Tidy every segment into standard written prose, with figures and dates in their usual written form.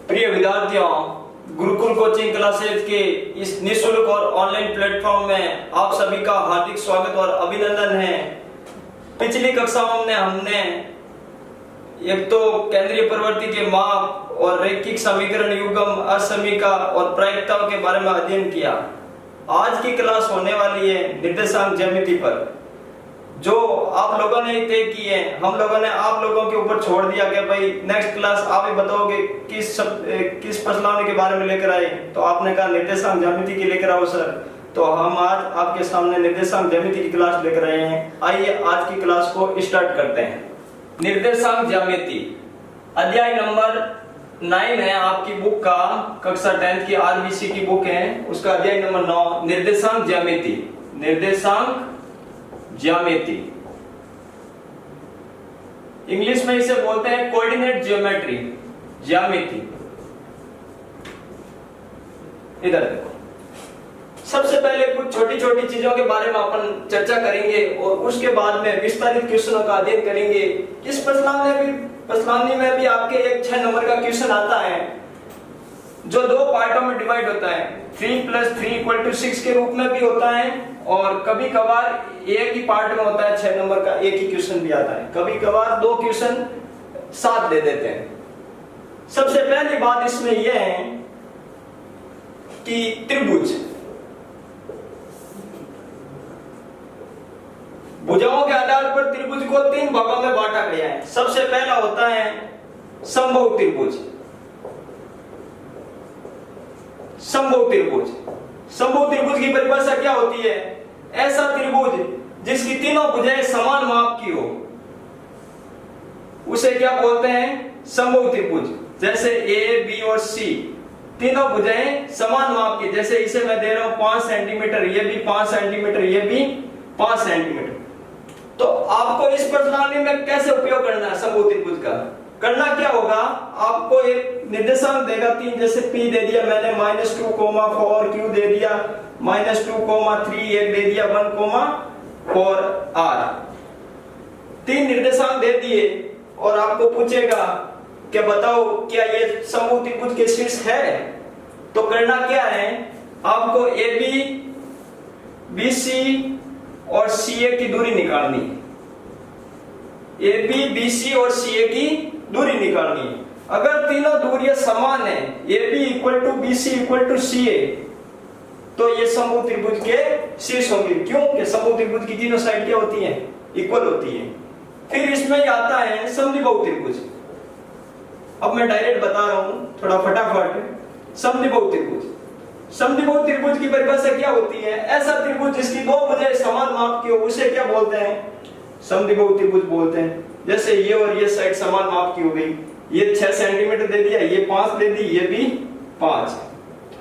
प्रिय विद्यार्थियों, Gurukul coaching classes के इस निःशुल्क और ऑनलाइन प्लेटफॉर्म में आप सभी का हार्दिक स्वागत और अभिनंदन है। पिछली कक्षाओं में हमने एक तो केंद्रीय प्रवृत्ति के माप और रैखिक समीकरण, युग्म, असमीका और प्रायिकताओं के बारे में अध्ययन किया। आज की क्लास होने वाली है निर्देशांक ज्यामिति पर, जो आप लोगों ने तय की है। हम लोगों ने आप लोगों के ऊपर छोड़ दिया कि भाई नेक्स्ट क्लास आप ही बताओगे किस प्रश्नावली के बारे में लेकर आए, तो आपने कहा निर्देशांक ज्यामिति की लेकर आओ सर। तो हम आज आपके सामने निर्देशांक ज्यामिति की क्लास लेकर आए हैं। आइए आज की क्लास को स्टार्ट करते हैं। निर्देशांक ज्यामिति अध्याय नंबर 9 है आपकी बुक का, कक्षा 10th की आरबीसी की बुक है, उसका अध्याय नंबर 9 निर्देशांक ज्यामिति। निर्देशांक ज्यामिति इंग्लिश में इसे बोलते हैं कोऑर्डिनेट ज्योमेट्री, ज्यामिति। इधर देखो, सबसे पहले कुछ छोटी छोटी चीजों के बारे में अपन चर्चा करेंगे और उसके बाद में विस्तारित क्वेश्चनों का अध्ययन करेंगे। इस प्रश्नावली में भी आपके एक 6 नंबर का क्वेश्चन आता है जो 2 पार्टों में डिवाइड होता है। 3 + 3 = 6 के रूप में भी होता है और कभी कभार एक ही पार्ट में होता है 6 नंबर का एक ही क्वेश्चन भी आता है। कभी कभार 2 क्वेश्चन साथ दे देते हैं। सबसे पहली बात इसमें यह है कि त्रिभुज, भुजाओं के आधार पर त्रिभुज को 3 भागों में बांटा गया है। सबसे पहला होता है समबाहु त्रिभुज। समबाहु त्रिभुज, समबाहु त्रिभुज की परिभाषा क्या होती है? ऐसा त्रिभुज जिसकी तीनों भुजाएं समान माप की हो, उसे क्या बोलते हैं? समबाहु त्रिभुज। जैसे ए, बी और सी तीनों भुजाएं समान माप की, जैसे इसे मैं दे रहा हूं 5 सेंटीमीटर, ये भी 5 सेंटीमीटर, ये भी 5 सेंटीमीटर। तो आपको इस प्रश्नावली में कैसे उपयोग करना है समबाहु त्रिभुज का? करना क्या होगा, आपको एक निर्देशांक देगा 3, जैसे P दे दिया मैंने -2, 4, Q दे दिया -2, 3, 1 दे दिया 1, 4, R। 3 निर्देशांक दे दिए और आपको पूछेगा कि बताओ क्या ये समबाहु त्रिभुज के शीर्ष है? तो करना क्या है, आपको AB, BC और CA की दूरी निकालनी है। AB, BC और CA की दूरी निकालनी है। अगर तीनों दूरियां समान है, AB = BC = CA, तो ये समबाहु त्रिभुज के शीर्ष होंगे। क्यों? कि समबाहु त्रिभुज की तीनों साइड क्या होती हैं? इक्वल होती है। फिर इसमें आता है समद्विबाहु त्रिभुज। अब मैं डायरेक्ट बता रहा हूं थोड़ा फटाफट। समद्विबाहु त्रिभुज, समद्विबाहु त्रिभुज की परिभाषा क्या होती है? ऐसा त्रिभुज जिसकी 2 भुजाएं समान माप की हो, उसे क्या बोलते हैं? समद्विबाहु त्रिभुज बोलते हैं। जैसे ये और ये साइड समान माप की हो गई, ये 6 सेंटीमीटर दे दिया, ये 5 दे दी, ये भी 5,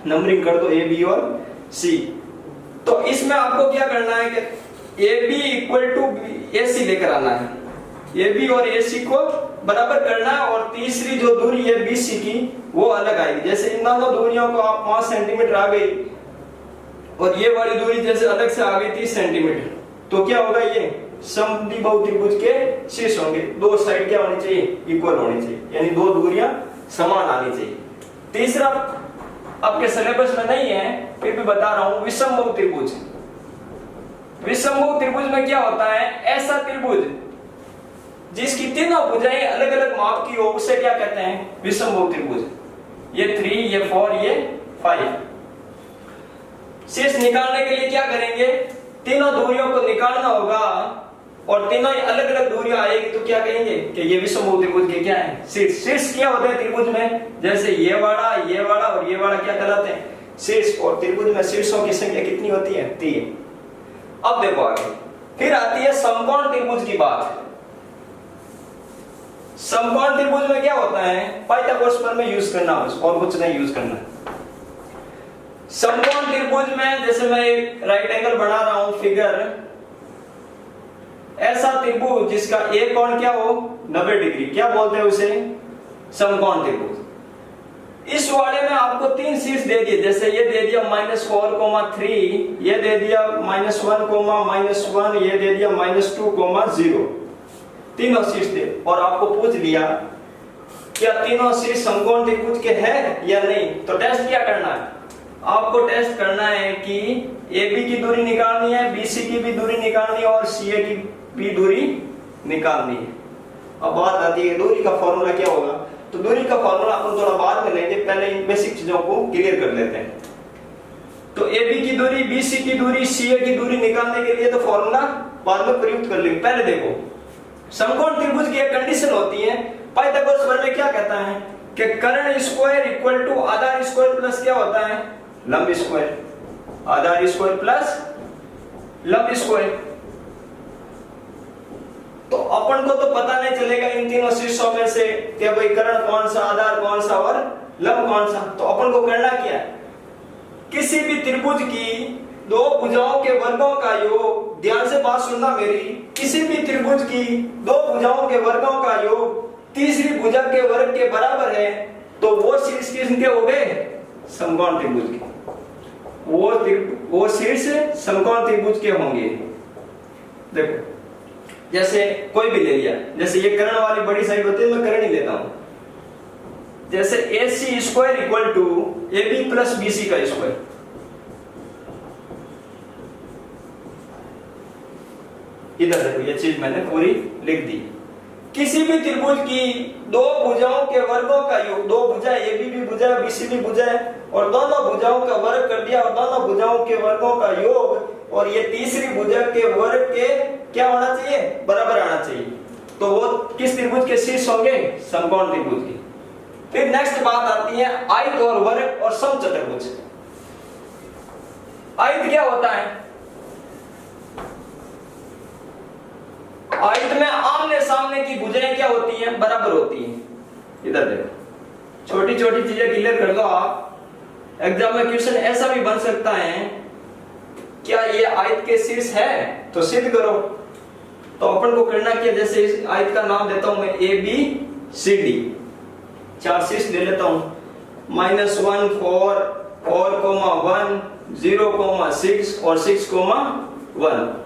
नंबरिंग कर दो A, B और C। तो इसमें आपको क्या करना है कि AB = AC लेकर आना है, AB और AC को बराबर करना है और तीसरी जो दूरी है BC की वो अलग आएगी। जैसे इन दोनों दूरियों को आप 5 सेंटीमीटर आ गई और ये वाली दूरी जैसे अलग से आ गई 30 सेंटीमीटर, तो क्या होगा? ये समद्विबाहु त्रिभुज के शीर्ष होंगे। 2 साइड क्या होनी चाहिए? इक्वल होनी चाहिए, यानी 2 दूरियां समान आनी चाहिए। तीसरा आपके सिलेबस में नहीं है, फिर भी बता रहा हूं, विषमबाहु त्रिभुज। विषमबाहु त्रिभुज में क्या होता है? ऐसा त्रिभुज जिसकी तीनों भुजाएं अलग अलग माप की हो, उसे क्या कहते हैं? विषमबाहु त्रिभुज। ये 3, ये 4, ये 5। शीर्ष निकालने के लिए क्या करेंगे? तीनों दूरियों को निकालना होगा और तीनों अलग अलग दूरियां आएगी, तो क्या कहेंगे कि ये विषमबाहु त्रिभुज के क्या है? शीर्ष। शीर्ष क्या होते हैं त्रिभुज में? जैसे ये वाला और ये वाला क्या कहलाते हैं? शीर्ष। और त्रिभुज में शीर्षों की संख्या कितनी होती है? 3। अब देखो आगे, फिर आती है समकोण त्रिभुज की बात। समकोण त्रिभुज में क्या होता है? पाइथागोरस प्रमेय यूज करना, और कुछ नहीं यूज करना। समकोण त्रिभुज में जैसे मैं एक राइट एंगल बना रहा हूं फिगर, ऐसा त्रिभुज जिसका एक कोण क्या हो? 90 डिग्री, क्या बोलते हैं उसे? समकोण त्रिभुज। इस वाले में आपको 3 शीर्ष दे दिए, जैसे ये दे दिया -4, 3, ये दे दिया -1, -1, ये दे दिया -2, 0। तीनों शीर्ष दे और आपको पूछ लिया क्या तीनों शीर्ष समकोण त्रिभुज के हैं या नहीं। तो टेस्ट क्या करना है, आपको टेस्ट करना है कि AB की दूरी निकालनी है, BC की भी दूरी निकालनी है और CA की भी दूरी निकालनी है। अब बात आती है दूरी का फॉर्मूला क्या होगा। तो दूरी का फॉर्मूला अपन थोड़ा बाद में लेंगे, पहले इन बेसिक चीजों को क्लियर कर लेते हैं। तो AB की दूरी, BC की दूरी, CA की दूरी निकालने के लिए तो फॉर्मूला बाद में प्रयुक्त कर लेंगे। पहले देखो समकोण त्रिभुज की एक कंडीशन होती है, पाइथागोरस प्रमेय क्या कहता है कि कर्ण स्क्वायर इक्वल टू आधार स्क्वायर प्लस क्या होता है, लंब स्क्वायर। आधार स्क्वायर प्लस लंब स्क्वायर। तो अपन को तो पता नहीं चलेगा इन तीनों शीर्षों में से कि भाई कर्ण कौन सा, आधार कौन सा और लंब कौन सा। तो अपन को करना क्या है, किसी भी त्रिभुज की दो भुजाओं के वर्गों का योग, ध्यान से बात सुनना मेरी, किसी भी त्रिभुज की दो भुजाओं के वर्गों का योग तीसरी भुजा के वर्ग के बराबर है, तो वो शीर्ष किसके हो गए, समकोण त्रिभुज के। वो शीर्ष समकोण त्रिभुज के होंगे। देखो जैसे कोई भी ले लिया, जैसे ये कर्ण वाली बड़ी साइड होती है, मैं कर्ण ही लेता हूं। जैसे AC square equal to AB plus BC का स्क्वायर। इधर देखो ये चीज मैंने पूरी लिख दी। किसी भी त्रिभुज की दो भुजाओं के वर्गों का योग, दो भुजा AB भी भुजा है, BC भी भुजा है, और दोनों भुजाओं का वर्ग कर दिया और दोनों भुजाओं के वर्गों का योग, और ये तीसरी भुजा के वर्ग के क्या होना चाहिए, बराबर आना चाहिए। तो वो किस त्रिभुज के शीर्ष होंगे, समकोण त्रिभुज के। फिर नेक्स्ट बात आती है आयत और वर्ग और समचतुर्भुज। आयत क्या होता है, आयत में आमने सामने की भुजाएं क्या होती हैं, बराबर होती हैं। इधर देखो छोटी छोटी चीजें क्लियर कर दो आप, एग्जाम में क्वेश्चन ऐसा भी बन सकता है, क्या ये आयत के शीर्ष है, तो सिद्ध करो। तो अपन को करना क्या, जैसे इस आयत का नाम देता हूं मैं ABCD, चार शीर्ष ले लेता हूं, -1 4 4,1 0,6 और 6,1।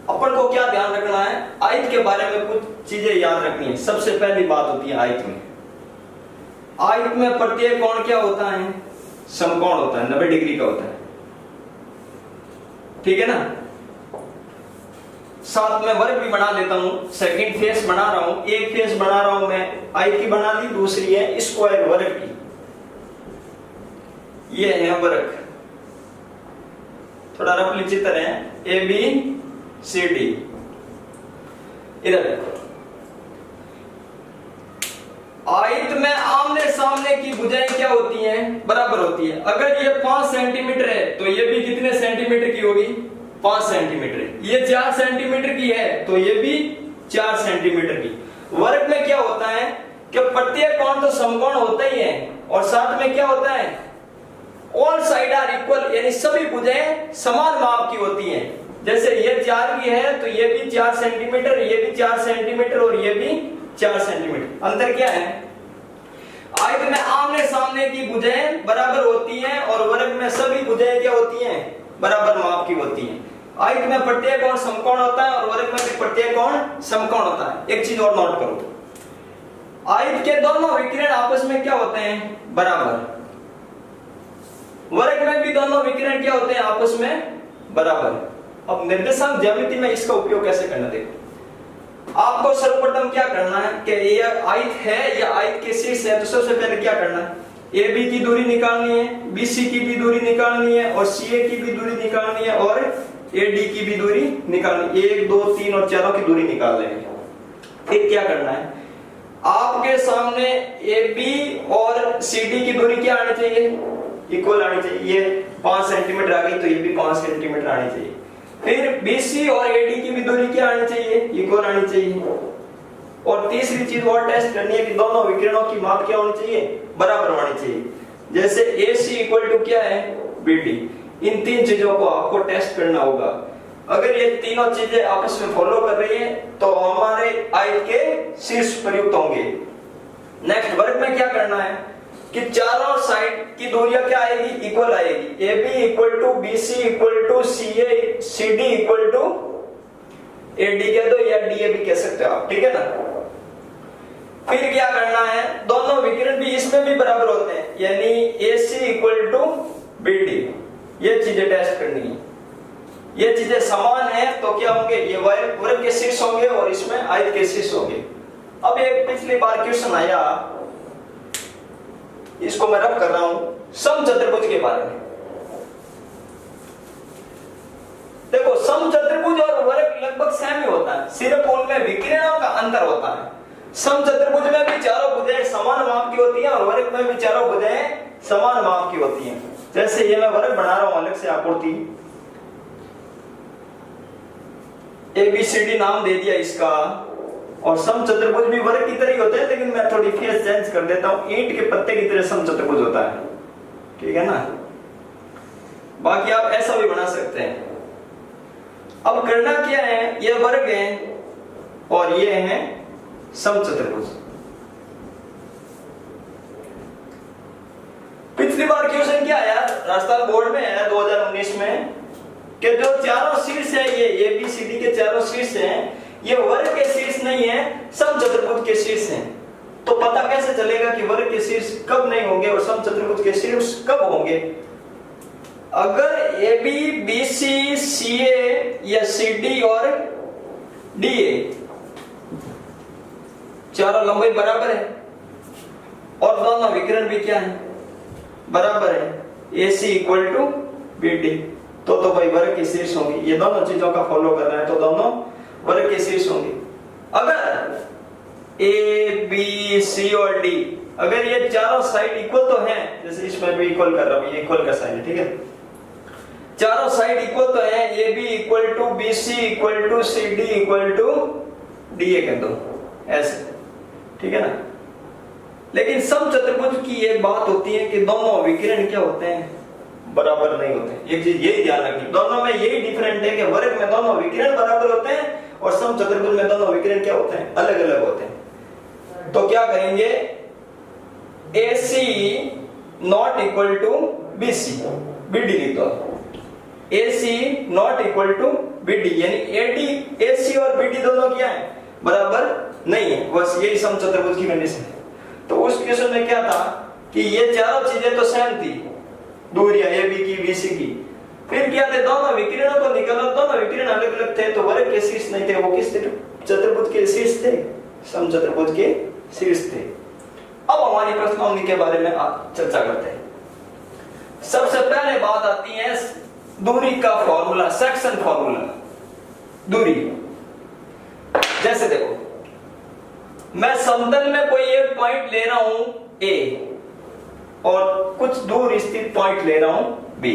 अपन को क्या ध्यान रखना है, आयत के बारे में कुछ चीजें याद रखनी है। सबसे पहली बात होती है आयत में, आयत में प्रत्येक कोण क्या होता है, समकोण होता है, 90 डिग्री का होता है, ठीक है ना। साथ में वर्ग भी बना लेता हूं, सेकंड फेस बना रहा हूं, एक फेस बना रहा हूं मैं, आयत की बना दी, दूसरी है स्क्वायर वर्ग की, ये है वर्ग। थोड़ा रफली चित्र है ABCD। इधर देखो आयत में आमने सामने की भुजाएं क्या होती हैं, बराबर होती है। अगर ये 5 सेंटीमीटर है तो ये भी कितने सेंटीमीटर की होगी, 5 सेंटीमीटर। ये 4 सेंटीमीटर की है तो ये भी 4 सेंटीमीटर की। वर्ग में क्या होता है कि प्रत्येक कोण तो समकोण होता ही है, और साथ में क्या होता है, ऑल साइड आर इक्वल, यानी सभी भुजाएं समान माप की होती हैं। जैसे ये 4 की है तो ये भी 4 सेंटीमीटर, ये भी 4 सेंटीमीटर और ये भी 4 सेंटीमीटर। अंतर क्या है, आयत में आमने सामने की भुजाएं बराबर होती हैं और वर्ग में सभी भुजाएं क्या होती हैं, बराबर माप की होती हैं। आयत में प्रत्येक कोण समकोण होता है और वर्ग में भी प्रत्येक कोण समकोण होता है। एक चीज और नोट करो, आयत के दोनों विकिरण आपस में क्या होते हैं, बराबर। वर्ग में भी दोनों विकिरण क्या होते हैं, आपस में बराबर। अब निर्देशांक ज्यामिति में इसका उपयोग कैसे करना, देखो आपको सर्वप्रथम क्या करना है कि ये आयत है या आयत के शीर्ष है, तो सबसे पहले क्या करना है, AB की दूरी निकालनी है, BC की भी दूरी निकालनी है और CA की भी दूरी निकालनी है और AD की भी दूरी निकालनी है। 1 2 3 और 4 की दूरी निकाल लेंगे। फिर क्या करना है, आपके सामने AB और CD की दूरी क्या आनी चाहिए, इक्वल आनी चाहिए। ये 5 सेंटीमीटर आ गई तो ये भी 5 सेंटीमीटर आनी चाहिए। फिर BC और AD की भी दूरी क्या आनी चाहिए, इक्वल आनी चाहिए। और तीसरी चीज और टेस्ट करनी है कि दोनों विकिरणों की माप क्या होनी चाहिए, बराबर होनी चाहिए। जैसे AC इक्वल टू क्या है, BD। इन तीन चीजों को आपको टेस्ट करना होगा। अगर ये तीनों चीजें आपस में फॉलो कर रही है तो हमारे आयत के शीर्ष प्रयुक्त होंगे। नेक्स्ट वर्ग में क्या करना है कि चारों साइड की दूरियां क्या आएगी, इक्वल आएगी। AB equal to BC equal to CA CD equal to AD कह दो या DA भी कह सकते हो आप, ठीक है ना। फिर क्या करना है, दोनों विकिरण भी इसमें भी बराबर होते हैं, यानी AC इक्वल टू BD, ये चीजें टेस्ट करनी है। ये चीजें समान है तो क्या होंगे, ये वर्ग के शीर्ष होंगे और इसमें आयत के शीर्ष होंगे। अब एक पिछली बार क्वेश्चन आया, इसको मैं रब कर रहा हूं, समचतुर्भुज के बारे में। देखो समचतुर्भुज और वर्ग लगभग सेम ही होता है, सिर्फ उनमें विकिरणों का अंतर होता है। समचतुर्भुज में भी चारों भुजाएं समान माप की होती हैं और वर्ग में भी चारों भुजाएं समान माप की होती हैं। जैसे ये मैं वर्ग बना रहा हूं अलग से आकृति, ABCD नाम दे दिया इसका, और समचतुर्भुज भी वर्ग की तरह ही होते हैं, लेकिन मैं थोड़ी फेस चेंज कर देता हूं, ईंट के पत्ते की तरह समचतुर्भुज होता है, ठीक है ना। बाकी आप ऐसा भी बना सकते हैं। अब करना क्या है, ये वर्ग है और ये है समचतुर्भुज। पिछली बार क्वेश्चन क्या आया, राजस्थान बोर्ड में आया 2019 में, कि जो चारों शीर्ष है, ये ABCD के चारों शीर्ष हैं, ये वर्ग के शीर्ष नहीं है, समचतुर्भुज के शीर्ष हैं। तो पता कैसे चलेगा कि वर्ग के शीर्ष कब नहीं होंगे और समचतुर्भुज के शीर्ष कब होंगे? अगर AB, BC, CA या CD और DA चारों लंबाई बराबर है और दोनों विकिरण भी क्या है, बराबर है, AC इक्वल टू BD, तो भाई वर्ग के शीर्ष होंगे। ये दोनों चीजों का फॉलो कर रहा है तो दोनों वर्ग के शीर्ष होंगे। अगर A, B, C और D, अगर ये चारों साइड इक्वल तो हैं, जैसे इसमें भी इक्वल कर रहा हूं, ये इक्वल का साइड है, ठीक है, चारों साइड इक्वल तो है, AB equal to BC equal to CD equal to DA कर दो ऐसे, ठीक है ना। लेकिन समचतुर्भुज की एक बात होती है कि दोनों विकिरण क्या होते हैं, बराबर नहीं होते। एक चीज यही ध्यान रखनी, दोनों में यही डिफरेंट है कि वर्ग में दोनों विकिरण बराबर होते हैं और समचतुर्भुज में दोनों विकिरण क्या होते हैं, अलग अलग होते हैं। तो क्या करेंगे, AC not equal to BC, BD लिख दो, AC not equal to BD, यानी AC और BD दोनों क्या है, बराबर नहीं है। बस यही समचतुर्भुज की कंडीशन है। तो उस क्वेश्चन में क्या था कि ये चारों चीजें तो सेम थी, दूरियां AB की, BC की, फिर क्या थे, दोनों विकिरणों को निकालो, दोनों विकिरण अलग अलग थे तो वर्ग के शीर्ष नहीं थे, वो किस चतुर्भुज के शीर्ष थे, समचतुर्भुज के शीर्ष थे। अब हमारी प्रश्नावली के बारे में आप चर्चा करते हैं। सबसे पहले बात आती है दूरी का फॉर्मूला, सेक्शन फॉर्मूला, दूरी। जैसे देखो, मैं समतल में कोई एक पॉइंट ले रहा हूं A और कुछ दूर स्थित पॉइंट ले रहा हूं B।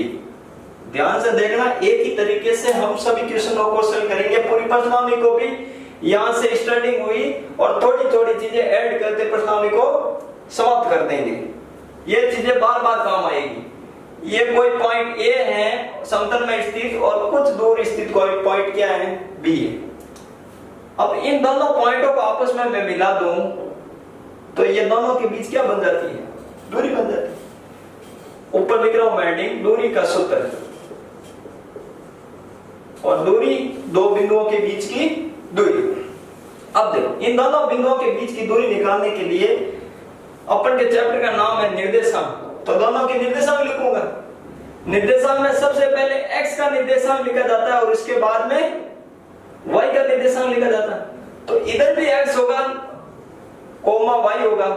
ध्यान से देखना, एक ही तरीके से हम सभी क्वेश्चनों को सॉल्व करेंगे, पूरी प्रश्नावली को भी यहां से स्टार्टिंग हुई और थोड़ी थोड़ी चीजें ऐड करते प्रश्नावली को समाप्त कर देंगे। ये चीजें बार बार काम आएगी। ये कोई पॉइंट A है समतल में स्थित और कुछ दूर स्थित कोई पॉइंट क्या है, B है। अब इन दोनों पॉइंटों को आपस में मैं मिला दूं तो ये दोनों के बीच क्या बन जाती है, दूरी बन जाती है। ऊपर लिख रहा हूं मैं दूरी का सूत्र, और दूरी दो बिंदुओं के बीच की दूरी। अब देखो, इन दोनों बिंदुओं के बीच की दूरी निकालने के लिए अपन के चैप्टर का नाम है निर्देशांक, तो दोनों के निर्देशांक लिखूंगा। निर्देशांक में सबसे पहले x का निर्देशांक लिखा जाता है और उसके बाद में y का निर्देशांक लिखा जाता है। तो इधर भी x होगा कोमा y होगा,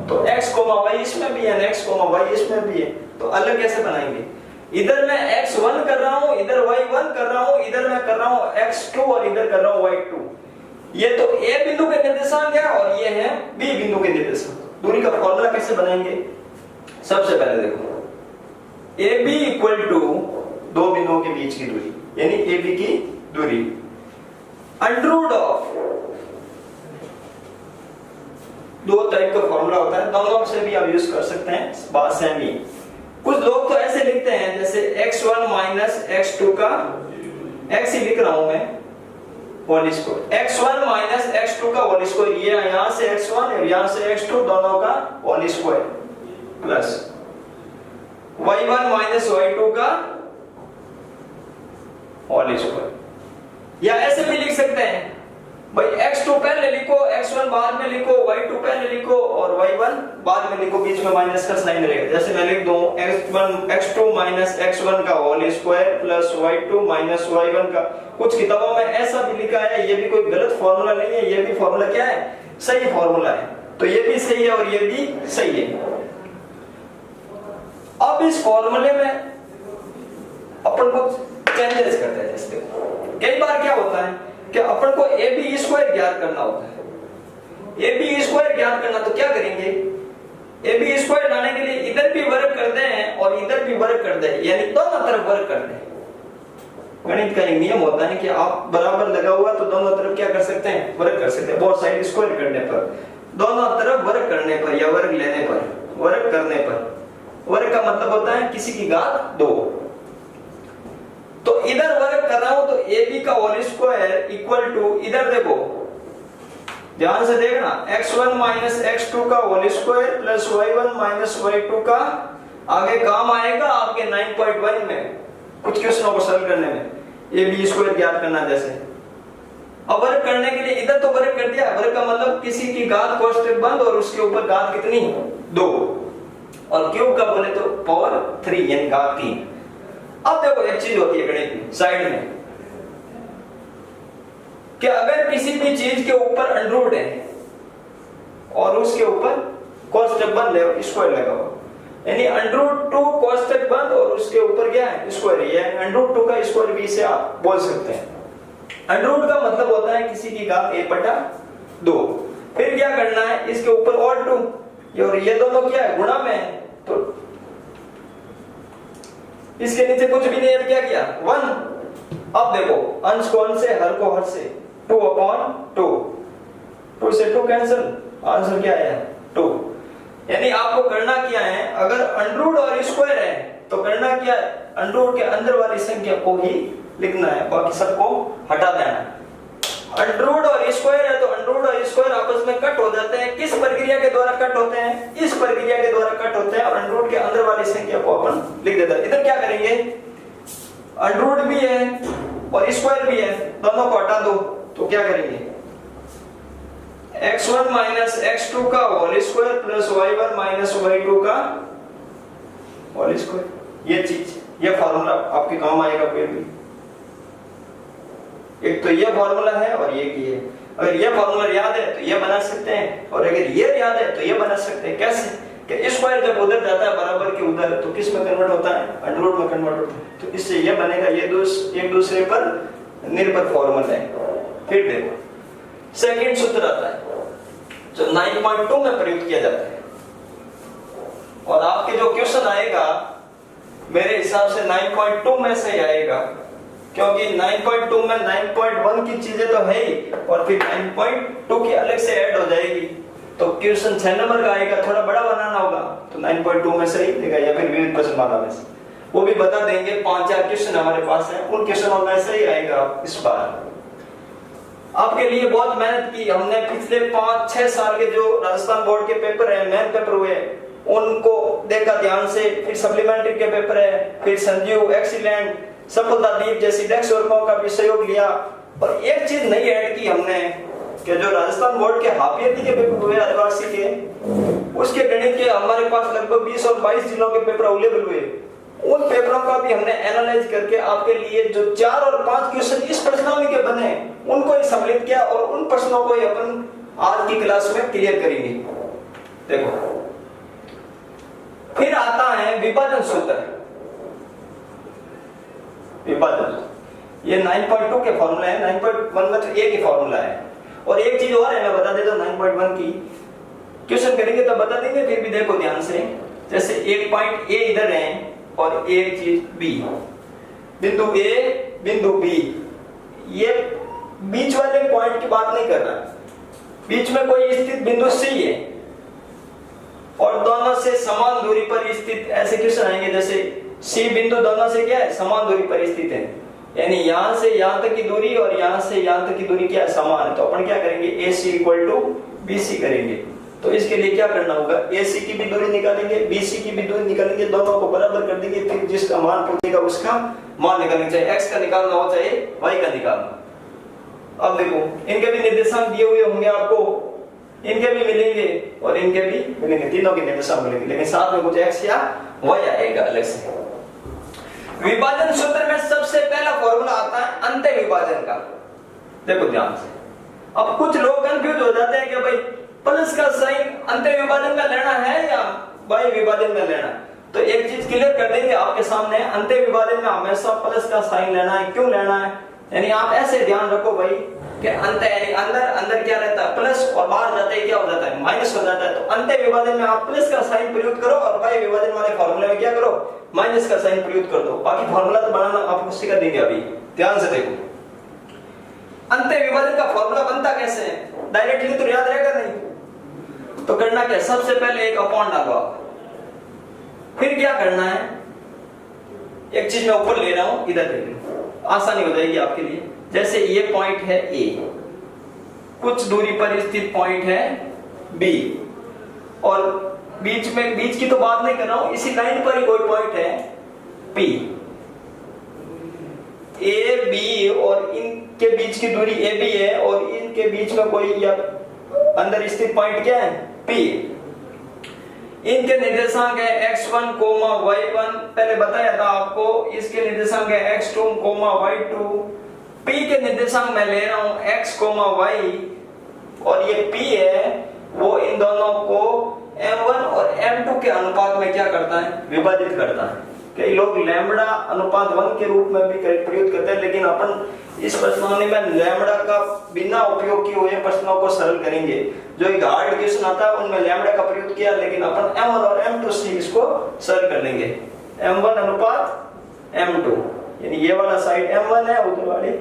तो x कोमा y इसमें भी है, x कोमा y इसमें भी है, तो अलग कैसे बनाएंगे? इधर मैं x1 कर रहा हूं, इधर y1 कर रहा हूं, इधर मैं कर रहा हूं x2 और इधर कर रहा हूं y2। ये तो a बिंदु के निर्देशांक है और ये है b बिंदु के निर्देशांक। दूरी का फॉर्मूला कैसे बनाएंगे? सबसे पहले देखो, AB इक्वल टू दो बिंदुओं के बीच की दूरी, यानी AB की दूरी अंडररूट ऑफ, दो टाइप का फॉर्मूला होता है, दोनों से भी आप यूज कर सकते हैं, बात सेम ही। कुछ लोग तो ऐसे लिखते हैं जैसे x1 माइनस x2 का, x ही लिख रहा हूं मैं, whole square, x1 minus x2 का होल स्क्वायर, ये यहां से x1 और यहां से x2 दोनों का whole square, plus y1 minus y2 का होल स्क्वायर। या ऐसे भी लिख सकते हैं भाई x2 पहले लिखो, x1 बाद में लिखो, y2 पहले लिखो और y1 बाद में लिखो, बीच में माइनस का साइन रहेगा। जैसे मैं लिख दूं x2 माइनस x1 का whole square plus y2 minus y1 का। कुछ किताबों में ऐसा भी लिखा है, ये भी कोई गलत फॉर्मूला नहीं है, ये भी फॉर्मूला क्या है, सही फॉर्मूला है। तो ये भी सही है और ये भी सही है। अब इस फॉर्मूले में अपन को चेंजेस करते हैं। जैसे कई बार क्या होता है कि अपन को ए बी स्क्वायर ज्ञात करना होता है। ए बी स्क्वायर ज्ञात करना तो क्या करेंगे, ए बी स्क्वायर लाने के लिए इधर भी वर्ग कर दें और इधर भी वर्ग कर दें, यानी दोनों तरफ वर्ग कर दें। गणित का एक नियम होता है कि आप बराबर लगा हुआ तो दोनों तरफ क्या कर सकते हैं, वर्ग कर सकते हैं। बोथ साइड स्क्वायर करने पर, दोनों तरफ वर्ग करने पर या वर्ग लेने पर, वर्ग करने पर, वर्ग का मतलब होता है किसी की घात 2। तो इधर वर्ग कर रहा हूं तो ए बी का होल स्क्वायर इक्वल टू, इधर देखो ध्यान से देखना, x1 माइनस x2 का whole square plus y1 minus y2 का। आगे काम आएगा आपके 9.1 में कुछ क्वेश्चनों को सॉल्व करने में, ए बी स्क्वायर ज्ञात करना। जैसे अब वर्ग करने के लिए इधर तो वर्ग कर दिया, वर्ग का मतलब किसी की घात कोष्टक बंद और उसके ऊपर घात कितनी, 2, और क्यूब का बोले तो पावर 3 यानी घात 3। अब देखो एक चीज होती है गणित में साइड में कि अगर किसी भी चीज के ऊपर अंडररूट है और उसके ऊपर कोष्टक बंद है, स्क्वायर लगा हुआ, यानी √2 कोष्टक बंद और उसके ऊपर क्या है, स्क्वायर है, √2 का स्क्वायर भी से आप बोल सकते हैं। √2 का मतलब होता है किसी की घात 1/2। फिर क्या करना है, इसके ऊपर और 2 और ये दोनों क्या है, गुणा में है, तो इसके नीचे कुछ भी नहीं है, क्या किया 1। अब देखो अंश को अंश से, हर को हर से, 2/2, 2 से 2 कैंसिल, आंसर क्या है 2। यानी आपको करना क्या है, अगर अंडररूट और स्क्वायर है तो करना क्या है, अंडररूट के अंदर वाली संख्या को ही लिखना है, बाकी सबको हटा देना है। अंडररूट और स्क्वायर है तो अंडररूट और स्क्वायर आपस में कट हो जाते हैं। किस प्रक्रिया के द्वारा कट होते हैं, इस प्रक्रिया के द्वारा कट होते हैं और अंडररूट के अंदर वाली संख्या को अपन लिख देते हैं। इधर क्या करेंगे, अंडररूट भी है और स्क्वायर भी है, दोनों को हटा दो तो क्या करेंगे, x1 माइनस x2 का whole square plus y1 minus y2 का होल स्क्वायर। ये चीज, ये फॉर्मूला आपके काम आएगा फिर भी। एक तो ये फॉर्मूला है और ये की है। अगर ये फॉर्मूला याद है तो ये बना सकते हैं, और अगर ये याद है तो ये बना सकते हैं। कैसे कि स्क्वायर जब उधर जाता है बराबर के उधर तो किस में कन्वर्ट होता है, अंडररूट में कन्वर्ट होता है। तो इससे ये बनेगा, ये एक दूसरे पर निर्भर फॉर्मूला है। फिर देखो सेकंड सूत्र आता है जो 9.2 में प्रयुक्त किया जाता है, और आपके जो क्वेश्चन आएगा मेरे हिसाब से 9.2 में से आएगा, क्योंकि 9.2 में 9.1 की चीजें तो है ही और फिर 9.2 की अलग से ऐड हो जाएगी। तो क्वेश्चन 6 नंबर का आएगा, थोड़ा बड़ा बनाना होगा तो 9.2 में से ही देगा या फिर विविध प्रश्न माला में से, वो भी बता देंगे। 5-4 क्वेश्चन हमारे पास है, उन क्वेश्चनों में से ही आएगा इस बार। आपके लिए बहुत मेहनत की हमने, पिछले 5-6 साल के जो राजस्थान बोर्ड के पेपर है, मेन पेपर हुए, उनको देखा ध्यान से। फिर सप्लीमेंट्री के पेपर है, फिर संजीव, एक्सीलेंट, सफलता दीप जैसी डेस्क वर्कों का भी सहयोग लिया। और एक चीज नई ऐड की हमने कि जो राजस्थान बोर्ड के हाफियती के पेपर हुए आदिवासी के, उसके गणित के हमारे पास लगभग 20 और 22 जिलों के पेपर अवेलेबल हुए। उन पेपरों का भी हमने एनालाइज करके आपके लिए जो 4 और 5 क्वेश्चन इस प्रश्नावली के बने उनको ही सम्मिलित किया और उन प्रश्नों को ही अपन आज की क्लास में क्लियर करेंगे। देखो फिर आता है विभाजन सूत्र। विभाजन ये 9.2 के फॉर्मूला है, 9.1 में तो एक ही फॉर्मूला है। और एक चीज और है, मैं बता देता हूं, 9.1 की क्वेश्चन करेंगे तो बता देंगे, फिर भी देखो ध्यान से। जैसे एक पॉइंट ए इधर है और एक चीज बी, बिंदु ए बिंदु बी, ये बीच वाले पॉइंट की बात नहीं कर रहा, बीच में कोई स्थित बिंदु सी है और दोनों से समान दूरी पर स्थित, ऐसे क्वेश्चन आएंगे जैसे सी बिंदु दोनों से क्या है, समान दूरी पर स्थित है, यानी यहां से यहां तक की दूरी और यहां से यहां तक की दूरी क्या है, समान है। तो अपन क्या करेंगे, AC इक्वल टू BC करेंगे। तो इसके लिए क्या करना होगा, AC की भी दूरी निकालेंगे, BC की भी दूरी निकालेंगे, दोनों को बराबर कर देंगे, फिर जिसका मान पूछेगा उसका मान निकालेंगे, चाहे x का निकालना हो चाहे y का निकालना। अब देखो इनके भी निर्देशांक दिए हुए होंगे आपको, इनके भी मिलेंगे और इनके भी मिलेंगे, तीनों के निर्देशांक मिलेंगे, लेकिन साथ में कुछ x या y आएगा अलग से। विभाजन सूत्र में सबसे पहला फॉर्मूला आता है अंत्य विभाजन का। देखो ध्यान से, अब कुछ लोग कंफ्यूज हो जाते हैं कि भाई प्लस का साइन अंत्य विभाजन में लेना है या y विभाजन में लेना है। तो एक चीज क्लियर कर देंगे आपके सामने, अंत्य विभाजन में हमेशा प्लस का साइन लेना है। क्यों लेना है? यानी आप ऐसे ध्यान रखो भाई कि अंत्य यानी अंदर अंदर क्या रहता है प्लस, और बाहर जाते ही क्या हो जाता है माइनस हो जाता है। तो अंत्य विभाजन में आप प्लस का साइन प्रयुक्त करो और y विभाजन वाले फार्मूले में क्या करो माइनस का साइन प्रयुक्त कर दो। बाकी फार्मूला तो बनाना आपको सिखा देंगे अभी, ध्यान से देखो। अंत्य विभाजन का फार्मूला बनता कैसे है? डायरेक्टली तो याद रहेगा नहीं, तो करना क्या, सबसे पहले एक अपॉन डालो आप, फिर क्या करना है, एक चीज मैं ऊपर ले रहा हूं इधर देख लो, आसानी हो जाएगी आपके लिए। जैसे ये पॉइंट है ए, कुछ दूरी पर स्थित पॉइंट है बी, और बीच में, बीच की तो बात नहीं कर रहा हूं, इसी लाइन पर ही कोई पॉइंट है पी। ए बी और इनके बीच की दूरी ए बी है और इनके बीच में कोई या अंदर स्थित पॉइंट क्या है पी। इनके निर्देशांक है x1, y1, पहले बताया था आपको। इसके निर्देशांक है x2, y2। p के निर्देशांक मैं ले रहा हूं x, y, और ये p है वो इन दोनों को m1 और m2 के अनुपात में क्या करता है विभाजित करता है। कई लोग लैम्बडा अनुपात 1 के रूप में भी प्रयुक्त करते हैं, लेकिन अपन इस प्रश्नावली में लैम्बडा का बिना उपयोग किए हुए प्रश्नों को सरल करेंगे। जो एक हार्ड क्वेश्चन आता है उनमें लैम्बडा का प्रयोग किया, लेकिन अपन m1 और m2 से इसको सरल कर लेंगे। m1 अनुपात m2, यानी ये वाला साइड m1 है, उधर वाली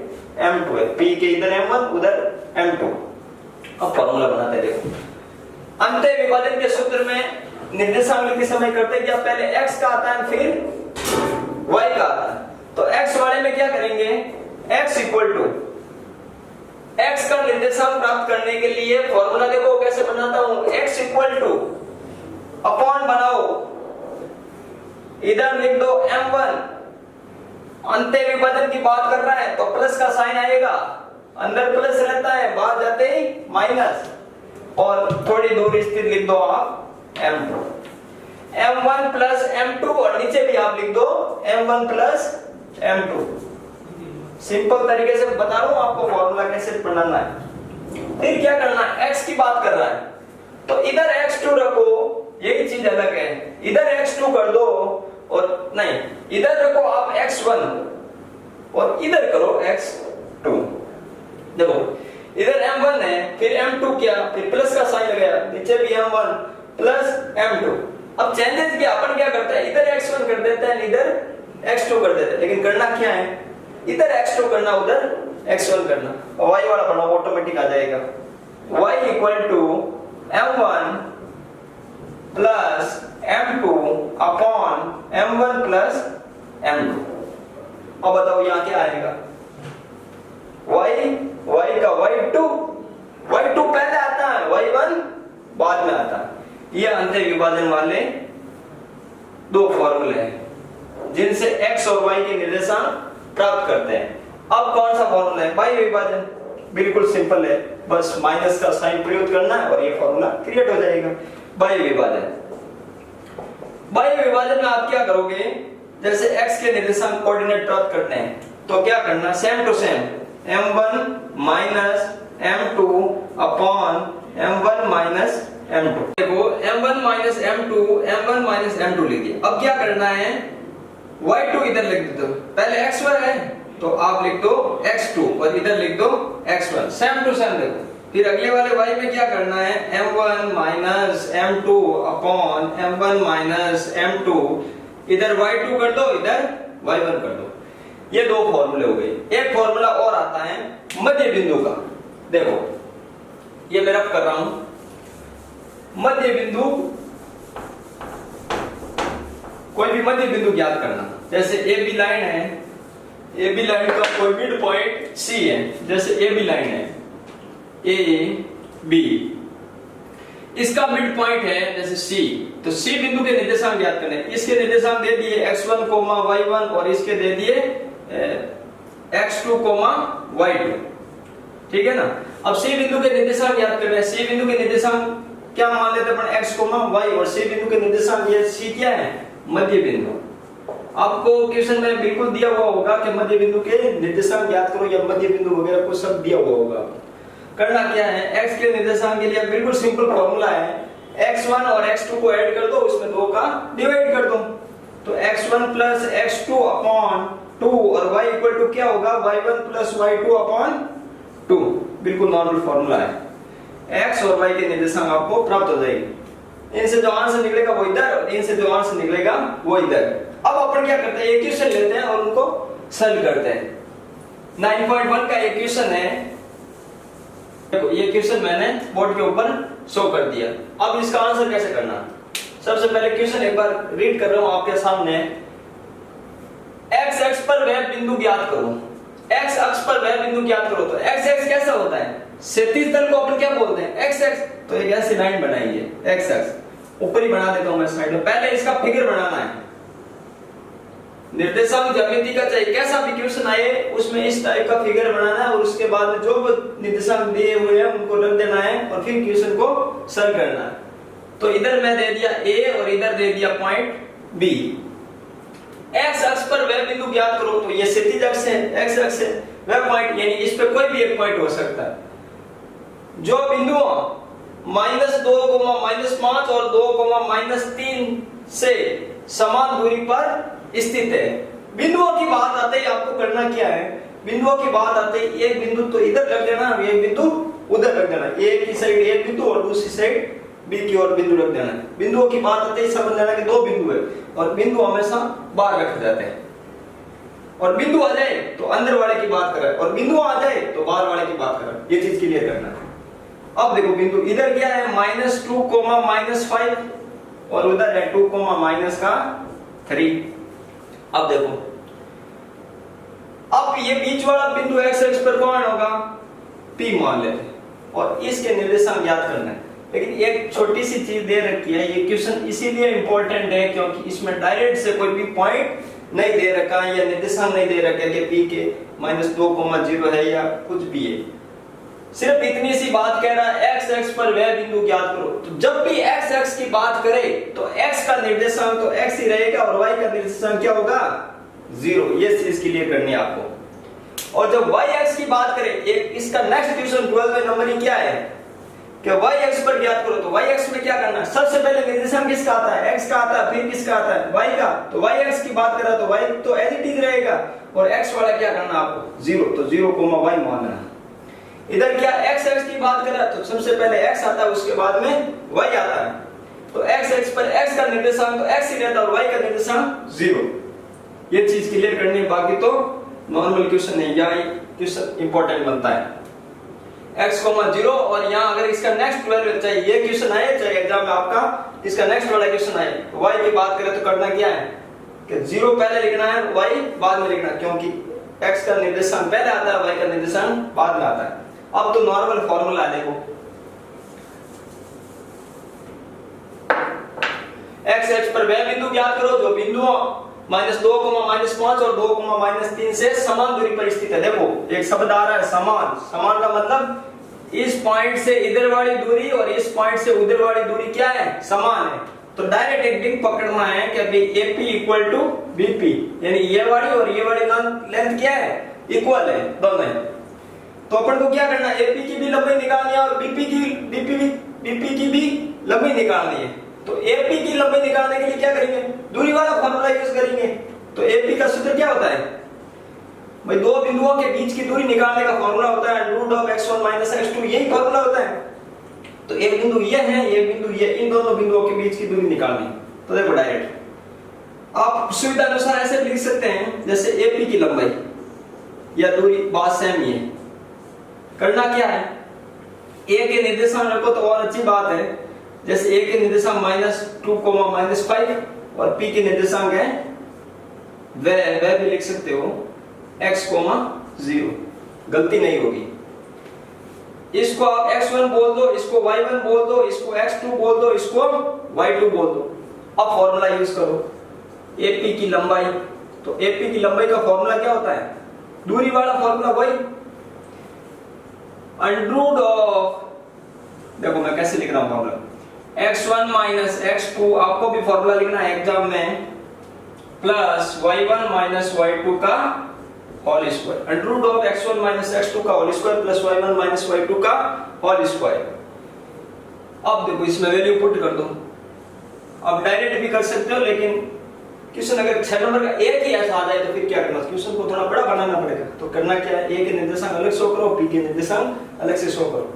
m2 है। p के इधर m1 उधर m2। अब फॉर्मूला बनाते हैं, देखो। अंत्य विभाजन के सूत्र में निर्देशांक लिखते समय करते हैं क्या, पहले x का आता है फिर y का आता है। तो x वाले में क्या करेंगे, x इक्वल टू, x का निर्देशांक प्राप्त करने के लिए फॉर्मूला देखो कैसे बनाता हूं, x इक्वल टू अपॉन बनाओ, इधर लिख दो m1, अंत्य विभाजन की बात कर रहा है तो प्लस का साइन आएगा, अंदर प्लस रहता है बाहर जाते ही माइनस, और थोड़ी दूर स्थित लिख दो आप m2, m1 प्लस m2, और नीचे भी आप लिख दो m1 प्लस m2। सिंपल तरीके से बता रहा हूं आपको फॉर्मूला कैसे बनाना है। फिर क्या करना है, x की बात कर रहा है तो इधर x2 रखो, यही चीज अलग है, इधर x2 कर दो, और नहीं इधर रखो आप x1 और इधर करो x2। देखो इधर m1 है फिर m2 किया, फिर प्लस का साइन लगाया, नीचे भी m1 प्लस m2। अब चेंजेस भी अपन क्या करते हैं, इधर x1 कर देते हैं, इधर x2 कर देते हैं, लेकिन करना क्या है, इधर x2 करना उधर x1 करना। y वाला बनाओ ऑटोमेटिक आ जाएगा, y equal to m1 plus m2 upon m1 plus m2। अब बताओ यहां क्या आएगा, y का y2 पहले आता है, y1 बाद में आता है। ये अंत्य विभाजन वाले दो फॉर्मूले हैं जिनसे x और y के निर्देशांक प्राप्त करते हैं। अब कौन सा फॉर्मूला है, y विभाजन, बिल्कुल सिंपल है, बस माइनस का साइन प्रयोग करना है और ये फॉर्मूला क्रिएट हो जाएगा। y विभाजन में आप क्या करोगे, जैसे x के निर्देशांक कोऑर्डिनेट प्राप्त करते हैं तो क्या करना, same to same m1 minus m2 upon m1 minus m2। देखो m1 माइनस m2 लिखिए। अब क्या करना है, y2 इधर लिख दो, पहले x1 है तो आप लिख दो x2 और इधर लिख दो x1, सेम टू सेम देखो। फिर अगले वाले y में क्या करना है, m1 minus m2 upon m1 minus m2, इधर y2 कर दो इधर y1 कर दो। ये दो फॉर्मूले हो गए। एक फॉर्मूला और आता है मध्य बिंदु का। देखो ये मैं रफ कर रहा हूं, मध्य बिंदु, कोई भी मध्य बिंदु ज्ञात करना। जैसे ए बी लाइन है, ए बी लाइन का कोई मिड पॉइंट सी है, जैसे ए बी लाइन है ए बी, इसका मिड पॉइंट है जैसे सी, तो सी बिंदु के निर्देशांक ज्ञात करने। इसके निर्देशांक दे दिए x1, y1 और इसके दे दिए x2, y2। ठीक है ना। अब सी बिंदु के निर्देशांक याद कर रहे हैं। सी बिंदु के निर्देशांक क्या मान लेते हैं अपन, x, y, और सी बिंदु के निर्देशांक ये सी क्या है, मध्य बिंदु। आपको क्वेश्चन में बिल्कुल दिया हुआ होगा कि मध्य बिंदु के निर्देशांक याद करो, या मध्य बिंदु वगैरह को सब दिया हुआ होगा। करना क्या है, x के निर्देशांक के लिए बिल्कुल सिंपल फॉर्मूला है, x1 और x2 को ऐड कर दो, उसमें 2 का डिवाइड कर दो, तो x1 प्लस x2 अपॉन 2 और y इक्वल टू क्या होगा, y1 प्लस y2 अपॉन 2। बिल्कुल नॉर्मल फॉर्मूला है, x और y के निर्देशांक आपको प्राप्त हो जाएगी। इनसे जो आंसर निकलेगा वो इधर, और इनसे जो आंसर निकलेगा वो इधर। अब अपन क्या करते हैं, एक क्वेश्चन लेते हैं और उनको सॉल्व करते हैं। 9.1 का एक क्वेश्चन है, देखो ये क्वेश्चन मैंने बोर्ड के ऊपर शो कर दिया। अब इसका आंसर कैसे करना, सबसे पहले क्वेश्चन एक बार रीड कर रहा हूं आपके सामने। x अक्ष पर वह बिंदु ज्ञात करो, x अक्ष पर वह बिंदु ज्ञात करो। तो x अक्ष कैसा होता है, क्षैतिज तल को अपन क्या बोलते हैं, x अक्ष। तो एक ऐसी लाइन बनाइए, x अक्ष ऊपर ही बना देता हूं मैं स्लाइड में। पहले इसका फिगर बनाना है, निर्देशांक ज्यामिति का चाहे कैसा भी क्वेश्चन आए उसमें इस टाइप का फिगर बनाना है, और उसके बाद में जो निर्देशांक दिए हुए हैं उनको रख देना है, और फिर क्वेश्चन को सॉल्व करना है। तो इधर मैं दे दिया A और इधर दे दिया पॉइंट B। x अक्ष पर वह बिंदु ज्ञात करो, तो ये क्षैतिज अक्ष है, x अक्ष है, वह पॉइंट यानी इस पे कोई भी एक पॉइंट हो सकता है जो बिंदु -2, -5 और 2, -3 से समान दूरी पर स्थित है। बिंदुओं की बात आते ही आपको करना क्या है, बिंदुओं की बात आते ही एक बिंदु तो इधर रख देना, एक बिंदु उधर रख देना, एक की साइड एक बिंदु और दूसरी साइड बी की ओर बिंदु रख देना। बिंदुओं की बात आते ही समझ लेना कि 2 बिंदु है, और बिंदु हमेशा बाहर रखे जाते हैं, और बिंदु आ जाए तो अंदर वाले की बात करें, और बिंदु आ जाए तो बाहर वाले की बात करें। ये चीज क्लियर करना है। अब देखो बिंदु इधर क्या है, -2, -5, और उधर है 2, -3। अब देखो, अब ये बीच वाला बिंदु x अक्ष पर कौन होगा, P मान लेते हैं, और इसके निर्देशांक ज्ञात करना है। लेकिन एक छोटी सी चीज दे रखी है, ये क्वेश्चन इसीलिए इंपॉर्टेंट है क्योंकि इसमें डायरेक्ट से कोई भी पॉइंट नहीं दे रखा है, या निर्देशांक नहीं दे रखा है कि P के -2, 0 है या कुछ भी है। सिर्फ इतनी सी बात कह रहा है, x अक्ष पर वह बिंदु ज्ञात करो। तो जब भी x अक्ष की बात करे तो x का निर्देशांक तो x ही रहेगा, और y का निर्देशांक क्या होगा, 0। ये चीज क्लियर करनी है आपको। और जब y अक्ष की बात करें, एक इसका नेक्स्ट क्वेश्चन 12वें नंबर ही क्या है कि y अक्ष पर ज्ञात करो। तो y अक्ष में क्या करना है, सबसे पहले निर्देशांक किसका आता है, x का आता है, फिर किसका आता है, y का। तो y अक्ष की बात करा तो y तो एज इट इज रहेगा, और x वाला क्या करना आपको, 0। तो 0, y मानना है। इधर क्या x अक्ष की बात करा तो सबसे पहले x आता है, उसके बाद में y आता है। तो x अक्ष पर x का निर्देशांक तो x ही रहता है, और y का निर्देशांक 0। ये चीज क्लियर करनी है, बाकी तो नॉर्मल क्वेश्चन है, या क्वेश्चन इंपॉर्टेंट बनता है। x, 0, और यहाँ अगर इसका नेक्स्ट 12 चाहे ये क्वेश्चन आए चाहे एग्जाम में आपका इसका नेक्स्ट वाला क्वेश्चन आए, तो y की बात करें तो करना क्या है कि 0 पहले लिखना है, y बाद में लिखना, क्योंकि x का निर्देशांक पहले आता है, y का निर्देशांक बाद में आता है। अब तो नॉर्मल फॉर्मूला है, देखो x अक्ष पर वह बिंदु ज्ञात करो जो बिंदुओं -2, -5 और 2, -3 से समान दूरी पर स्थित है। देखो एक शब्द आ रहा है समान, समान का मतलब इस पॉइंट से इधर वाली दूरी और इस पॉइंट से उधर वाली दूरी क्या है, समान है। तो डायरेक्ट एक लिंक पकड़ना है कि अभी AP इक्वल टू BP, यानी ये वाली और ये वाली लेंथ क्या है, इक्वल है दोनों। तो अपन को क्या करना है, AP की भी लंबाई निकालनी है और BP की भी लंबाई निकालनी है। तो AP की लंबाई निकालने के लिए क्या करेंगे, दूरी वाला फॉर्मूला यूज करेंगे। तो AP का सूत्र क्या होता है भाई, दो बिंदुओं के बीच की दूरी निकालने का फॉर्मूला होता है √x1 - x2, यही फॉर्मूला होता है। तो एक बिंदु ये है, एक बिंदु ये, इन दोनों बिंदुओं के बीच की दूरी निकालनी। तो देखो डायरेक्ट आप सुविधा अनुसार ऐसे लिख सकते हैं, जैसे AP की लंबाई या दूरी बात सेम ही है। करना क्या है, A के निर्देशांक रखो तो और अच्छी बात है। जैसे A के निर्देशांक -2, -5 और P के निर्देशांक है वह भी लिख सकते हो x, 0, गलती नहीं होगी। इसको आप x1 बोल दो, इसको y1 बोल दो, इसको x2 बोल दो, इसको y2 बोल दो। अब फॉर्मूला यूज करो AP की लंबाई। तो AP की लंबाई का फॉर्मूला क्या होता है, दूरी वाला फॉर्मूला वही अंडररूट ऑफ, देखो मैं कैसे लिख रहा हूं फॉर्मूला, x1 माइनस x2, आपको भी फॉर्मूला लिखना है एग्जाम में, प्लस y1 माइनस y2 का whole square, under root of x1 minus x2 का whole square plus y1 minus y2 का होल स्क्वायर। अब देखो इसमें वैल्यू पुट कर दो, अब डायरेक्ट भी कर सकते हो, लेकिन क्वेश्चन अगर 6 नंबर का एक ही ऐसा आ जाए तो फिर क्या करना, क्वेश्चन को थोड़ा बड़ा बनाना पड़ेगा। तो करना क्या है, a के निर्देशांक अलग शो करो, p के निर्देशांक अलग से शो करो।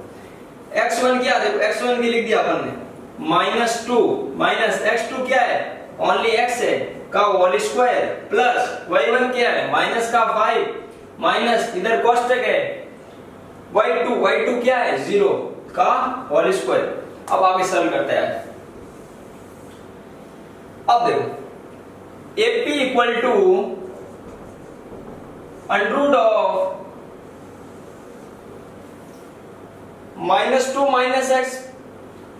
x1 क्या, देखो x1 की लिख दिया अपन ने, -2 माइनस x2 क्या है, ओनली x है का होल स्क्वायर, प्लस y1 क्या है, माइनस का 5 माइनस इधर कोष्टक है y2 क्या है 0 का होल स्क्वायर। अब आगे सॉल्व करते हैं। अब देखो AP equal to under root of -2 minus x,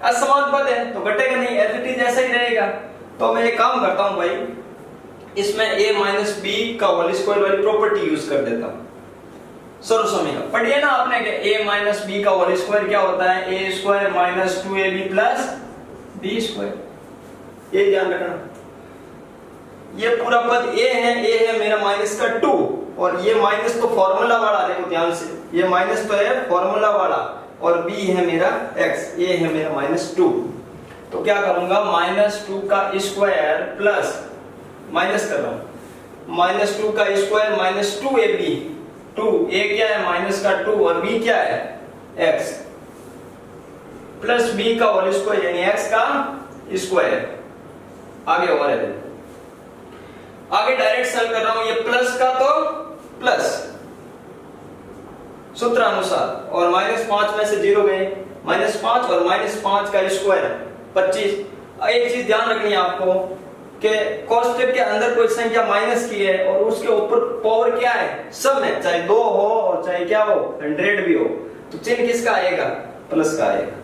असमान पद है तो घटेगा नहीं, एज इट इज ऐसा ही रहेगा। तो मैं एक काम करता हूं भाई, इसमें a माइनस b का होल स्क्वायर वाली प्रॉपर्टी यूज कर देता हूं। सर्वसमीकरण पढ़िए ना आपने कि a माइनस b का होल स्क्वायर क्या होता है, a square minus 2ab plus b square, ये ध्यान रखना। ये पूरा पद a है मेरा माइनस का 2, और ये माइनस तो फॉर्मूला वाला, देखो ध्यान से, ये माइनस तो है फॉर्मूला वाला, और b है मेरा x, a है मेरा -2। तो क्या करूंगा, -2 का स्क्वायर प्लस, माइनस कर रहा हूं, -2 का स्क्वायर माइनस 2ab, 2 a क्या है माइनस का 2 और b क्या है x, प्लस b का होल स्क्वायर यानी x का स्क्वायर। आगे और है, आगे डायरेक्ट सॉल्व कर रहा हूं, ये प्लस का तो प्लस सूत्र अनुसार, और -5 में से 0 गए, -5 और -5 का स्क्वायर 25। एक चीज ध्यान रखनी है आपको कि कोष्टक के अंदर कोई संख्या माइनस की है और उसके ऊपर पावर क्या है, सम है, चाहे 2 हो और चाहे क्या हो 100 भी हो, तो चिन्ह किसका आएगा, प्लस का आएगा।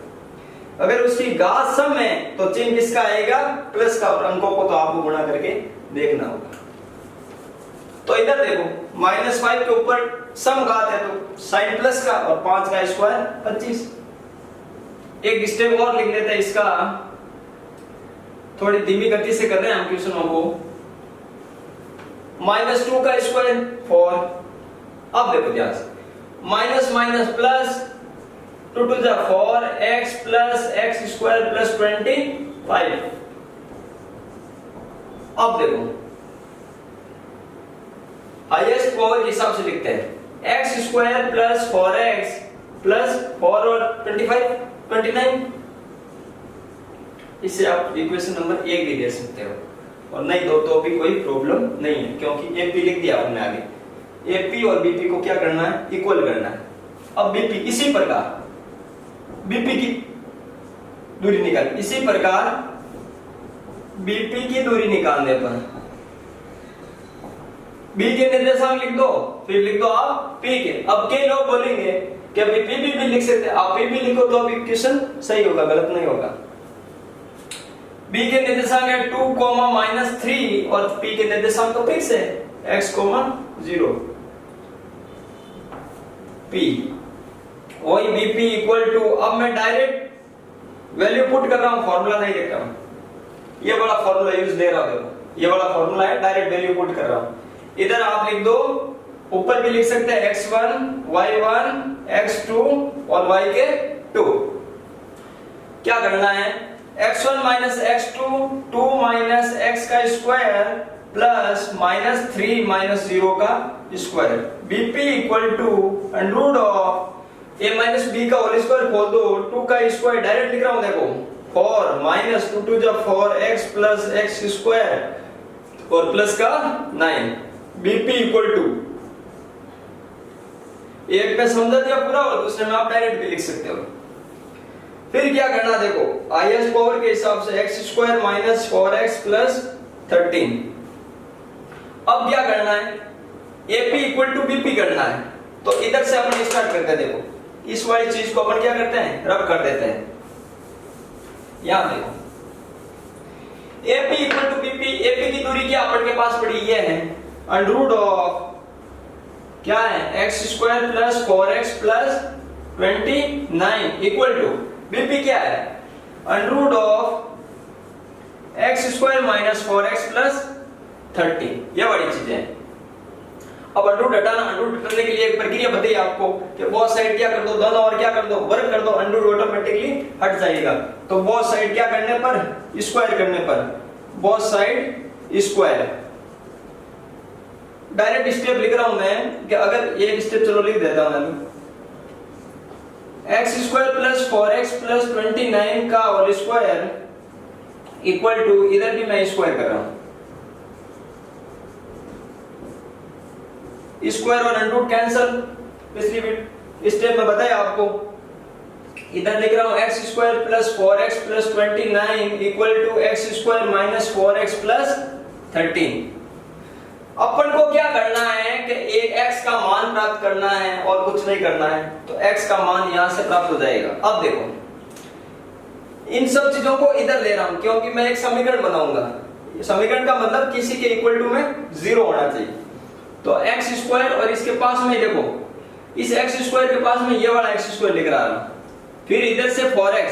अगर उसकी घात सम है तो चिन्ह किसका आएगा, प्लस का, और अंकों को तो आपको गुणा करके देखना होगा। तो इधर देखो -5 के ऊपर सम घात है तो साइन प्लस का, और 5 का स्क्वायर 25। एक स्टेप और लिख लेते हैं इसका, थोड़ी धीमी गति से कर रहे हैं हम क्वेश्चनों को। -2 का स्क्वायर 4, अब देखो ध्यान से, minus minus plus 2 to the 4 x plus x square plus 25। अब देखो हाईएस्ट पावर के हिसाब से लिखते हैं, x square plus 4x plus 4 और 29। इससे आप इक्वेशन नंबर 1 भी दे सकते हो, और नहीं दो तो भी कोई प्रॉब्लम नहीं है, क्योंकि AP लिख दिया हमने आगे। AP और BP को क्या करना है, इक्वल करना है। अब BP इसी प्रकार BP की दूरी निकाल, इसी प्रकार BP की दूरी निकालने पर B के निर्देशांक लिख दो, फिर लिख दो आप P के। अब के लोग बोलेंगे कि अभी P भी लिख सकते हैं, आप P भी लिखो तो अभी क्वेश्चन सही होगा, गलत नहीं होगा। B के निर्देशांक है 2, -3 और P के निर्देशांक तो फिक्स है x, 0 P। वही BP इक्वल टू, अब मैं डायरेक्ट वैल्यू पुट कर रहा हूं, फॉर्मूला नहीं लिख रहा हूं, ये वाला फॉर्मूला यूज दे रहा हूं, ये वाला फॉर्मूला है, डायरेक्ट वैल्यू पुट कर रहा हूं। इधर आप लिख दो, ऊपर भी लिख सकते हैं x1, y1, x2 और y के 2। क्या करना है, x1 minus x2, 2 minus x का स्क्वायर प्लस -3 माइनस 0 का square. BP equal to under root of a minus b का होल स्क्वायर खोल दो, 2 का स्क्वायर डायरेक्ट लिख रहा हूं, देखो 4 minus 2 to the 4x plus x square और प्लस का 9। BP इक्वल टू, एक में समझा दिया पूरा और दूसरे में आप डायरेक्ट भी लिख सकते हो। फिर क्या करना, देखो हाईएस्ट पावर के हिसाब से x square minus 4x plus 13। अब क्या करना है, AP इक्वल टू BP करना है। तो इधर से अपन स्टार्ट करते हैं, देखो इस वाली चीज को अपन क्या करते हैं, रब कर देते हैं। यहां देखो AP equal to BP, AP की दूरी क्या अपन के पास पड़ी, ये है अंडररूट ऑफ क्या है x square plus 4x plus 29 equal to BP क्या है, under root of x square minus 4x plus 30। ये बड़ी चीजें हैं। अब अंडर रूट हटाना, अंडर रूट हटाने के लिए एक प्रक्रिया बताइए आपको कि बोथ साइड क्या कर दो, दोनों और क्या कर दो, वर्ग कर दो, अंडर रूट ऑटोमेटिकली हट जाएगा। तो बोथ साइड क्या करने पर, स्क्वायर करने पर, both side square. Direct step लिख रहा हूं मैं कि अगर एक स्टेप चलो लिख देता हूं मैं, x square plus 4x plus 29 का होल स्क्वायर इक्वल टू, इधर भी मैं स्क्वायर कर रहा हूं, स्क्वायर और अंडर रूट कैंसल। पिछली स्टेप में बताया आपको, इधर लिख रहा हूं x square plus 4x plus 29 equal to x square minus 4x plus 13। अपन को क्या करना है कि एक x का मान प्राप्त करना है और कुछ नहीं करना है, तो x का मान यहां से प्राप्त हो जाएगा। अब देखो, इन सब चीजों को इधर ले रहा हूं क्योंकि मैं एक समीकरण बनाऊंगा। समीकरण का मतलब किसी के इक्वल टू में 0 होना चाहिए। तो एक्स स्क्वायर और इसके पास में देखो, इस एक्स स्क्वायर के पास में ये वाला एक्स स्क्वायर लिख रहा हूं, फिर इधर से 4x,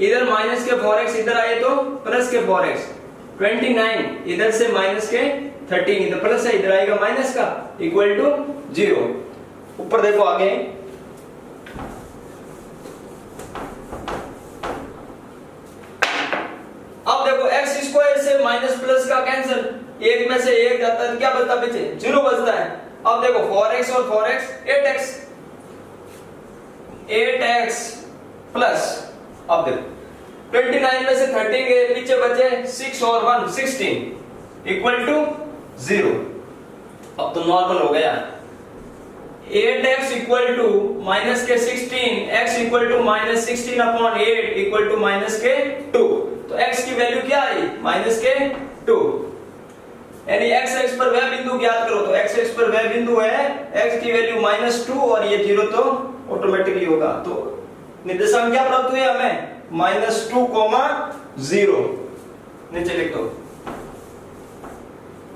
इधर माइनस के 4x, इधर आए तो प्लस के 4x, 29 इधर से माइनस के 13, इधर प्लस है, इधर आएगा माइनस का, इक्वल टू 0। ऊपर देखो आगे, अब देखो एक्स स्क्वायर से माइनस प्लस का कैंसिल, एक में से एक जाता है तो क्या बचता पीछे, 0 बचता है। अब देखो 4x और 4x 8x, 8x प्लस, अब देखो 29 में से 13 गए, पीछे बचे 6 और 1 16 इक्वल टू 0। अब तो नॉर्मल हो गया, 8x इक्वल टू माइनस के 16, x equal to minus 16 upon 8 equal to minus के 2। तो x की वैल्यू क्या आई, माइनस के 2। यानी x एक्स पर वह बिंदु ज्ञात करो, तो x एक्स पर वह बिंदु है, x की वैल्यू -2 और ये 0 तो ऑटोमेटिकली होगा। तो निर्देशांक क्या प्राप्त हुए हमें, -2, 0। नीचे लिख दो,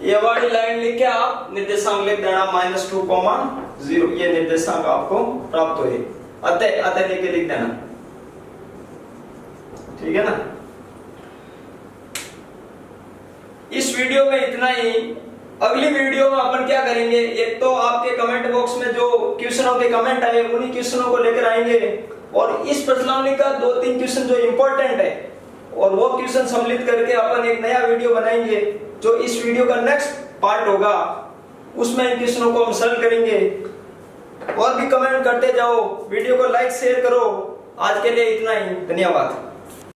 ये वाली लाइन लिख के आप निर्देशांक लिख देना -2, 0। ये निर्देशांक आपको प्राप्त हुए, अतः लेके लिख देना, ठीक है ना। इस वीडियो में इतना ही। अगली वीडियो में अपन क्या करेंगे, एक तो आपके कमेंट बॉक्स में जो क्वेश्चनों के कमेंट आए उन्हीं क्वेश्चनों को लेकर आएंगे, और इस प्रश्नावली का 2-3 क्वेश्चन जो इंपॉर्टेंट है और वो क्वेश्चन सम्मिलित करके अपन एक नया वीडियो बनाएंगे, जो इस वीडियो का नेक्स्ट पार्ट होगा, उसमें इन क्वेश्चनों को हम सॉल्व करेंगे। और भी कमेंट करते जाओ, वीडियो को लाइक शेयर करो। आज के लिए इतना ही, धन्यवाद।